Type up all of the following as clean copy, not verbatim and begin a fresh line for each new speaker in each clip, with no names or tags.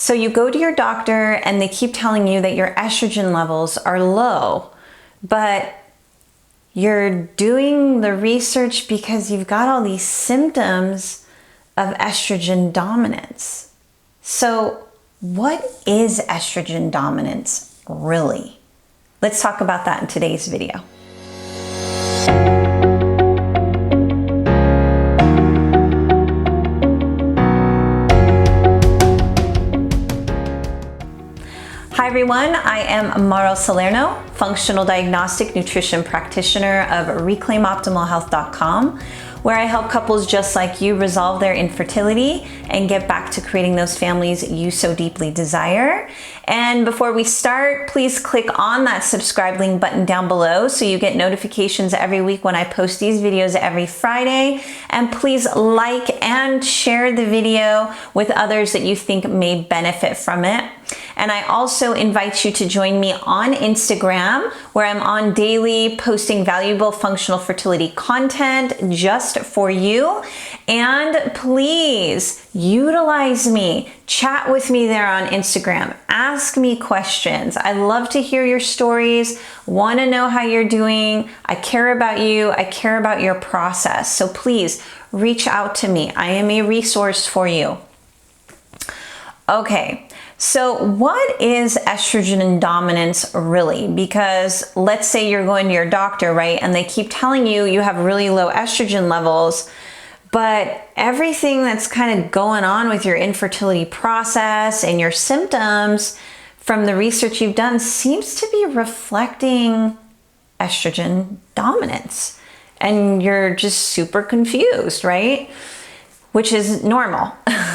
So you go to your doctor and they keep telling you that your estrogen levels are low, but you're doing the research because you've got all these symptoms of estrogen dominance. So what is estrogen dominance really? Let's talk about that in today's video. Hi everyone, I am Mara Salerno, Functional Diagnostic Nutrition Practitioner of ReclaimOptimalHealth.com, where I help couples just like you resolve their infertility and get back to creating those families you so deeply desire. And before we start, please click on that subscribe link button down below so you get notifications every week when I post these videos every Friday. And please like and share the video with others that you think may benefit from it. And I also invite you to join me on Instagram, where I'm on daily posting valuable functional fertility content just for you. And please utilize me, chat with me there on Instagram, ask me questions. I love to hear your stories, want to know how you're doing. I care about you, I care about your process. So please reach out to me. I am a resource for you. Okay. So what is estrogen dominance really? Because let's say you're going to your doctor, right? And they keep telling you you have really low estrogen levels, but everything that's kind of going on with your infertility process and your symptoms from the research you've done seems to be reflecting estrogen dominance. And you're just super confused, right? Which is normal.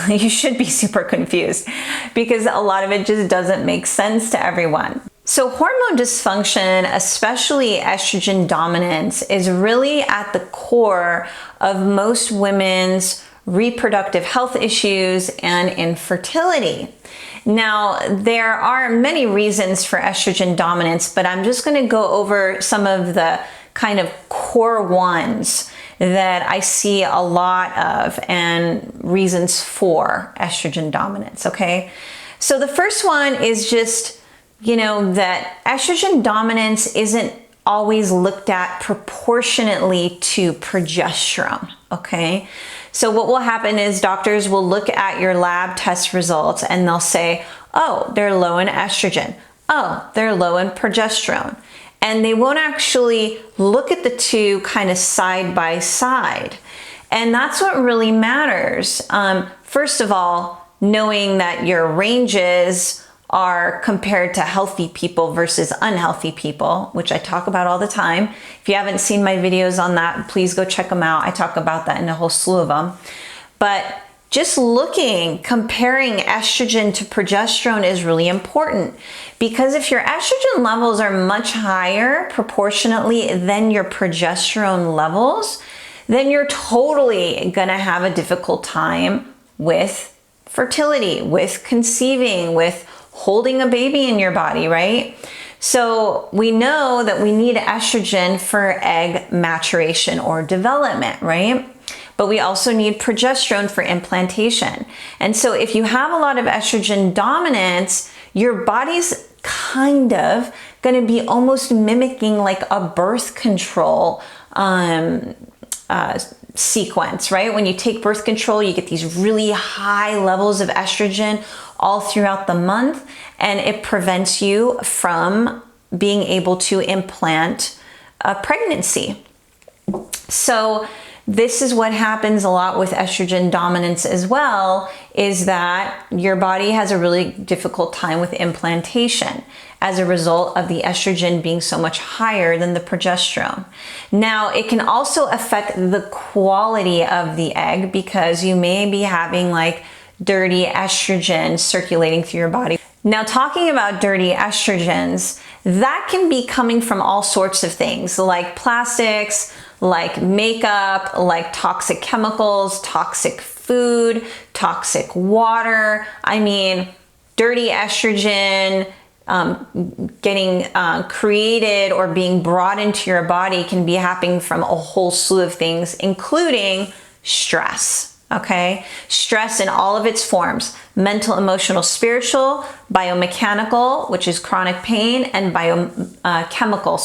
You should be super confused because a lot of it just doesn't make sense to everyone. So hormone dysfunction, especially estrogen dominance, is really at the core of most women's reproductive health issues and infertility. Now, there are many reasons for estrogen dominance, but I'm just going to go over some of the kind of core ones that I see a lot of and reasons for estrogen dominance, okay? So the first one is just, that estrogen dominance isn't always looked at proportionately to progesterone, okay? So what will happen is doctors will look at your lab test results and they'll say, oh, they're low in estrogen. Oh, they're low in progesterone. And they won't actually look at the two kind of side by side. And that's what really matters. First of all, knowing that your ranges are compared to healthy people versus unhealthy people, which I talk about all the time. If you haven't seen my videos on that, please go check them out. I talk about that in a whole slew of them. But just comparing estrogen to progesterone is really important, because if your estrogen levels are much higher proportionately than your progesterone levels, then you're totally gonna have a difficult time with fertility, with conceiving, with holding a baby in your body, right? So we know that we need estrogen for egg maturation or development, right? But we also need progesterone for implantation. And so if you have a lot of estrogen dominance, your body's kind of going to be almost mimicking like a birth control sequence, right? When you take birth control, you get these really high levels of estrogen all throughout the month, and it prevents you from being able to implant a pregnancy. So this is what happens a lot with estrogen dominance as well, is that your body has a really difficult time with implantation as a result of the estrogen being so much higher than the progesterone. Now, it can also affect the quality of the egg, because you may be having like dirty estrogen circulating through your body. Now, talking about dirty estrogens, that can be coming from all sorts of things, like plastics, like makeup, like toxic chemicals, toxic food, toxic water. I mean, dirty estrogen getting created or being brought into your body can be happening from a whole slew of things, including stress. okay? Stress in all of its forms: mental, emotional, spiritual, biomechanical, which is chronic pain, and biochemical,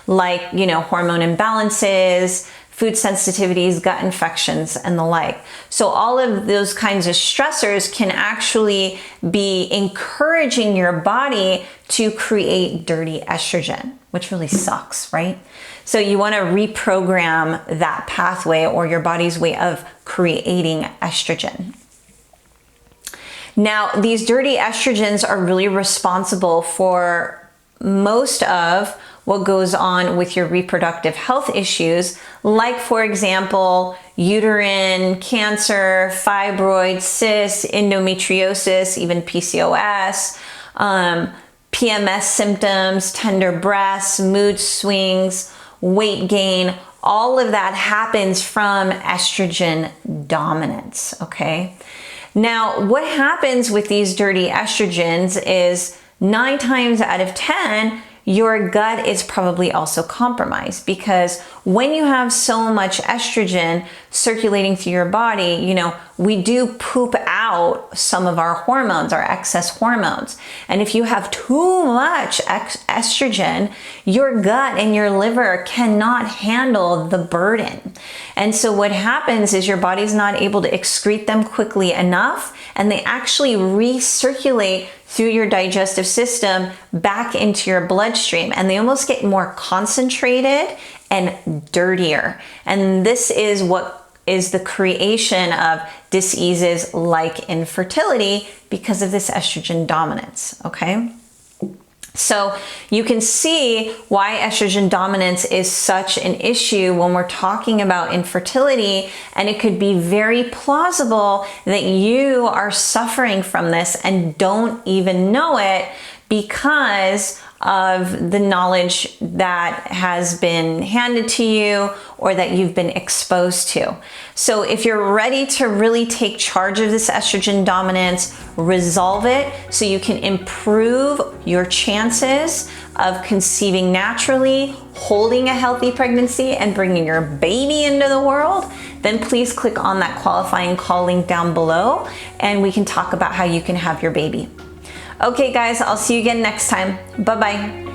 like, hormone imbalances, food sensitivities, gut infections, and the like. So all of those kinds of stressors can actually be encouraging your body to create dirty estrogen, which really sucks, right? So you want to reprogram that pathway, or your body's way of creating estrogen. Now, these dirty estrogens are really responsible for most of what goes on with your reproductive health issues, like, for example, uterine cancer, fibroids, cysts, endometriosis, even PCOS, PMS symptoms, tender breasts, mood swings, weight gain. All of that happens from estrogen dominance, okay? Now, what happens with these dirty estrogens is 9 times out of 10, your gut is probably also compromised, because when you have so much estrogen circulating through your body, we do poop out some of our hormones, our excess hormones. And if you have too much estrogen, your gut and your liver cannot handle the burden. And so what happens is your body's not able to excrete them quickly enough, and they actually recirculate through your digestive system back into your bloodstream, and they almost get more concentrated and dirtier. And this is what is the creation of diseases like infertility because of this estrogen dominance, okay? So you can see why estrogen dominance is such an issue when we're talking about infertility, and it could be very plausible that you are suffering from this and don't even know it because of the knowledge that has been handed to you or that you've been exposed to. So if you're ready to really take charge of this estrogen dominance, resolve it so you can improve your chances of conceiving naturally, holding a healthy pregnancy, and bringing your baby into the world, then please click on that qualifying call link down below, and we can talk about how you can have your baby. Okay guys, I'll see you again next time. Bye-bye.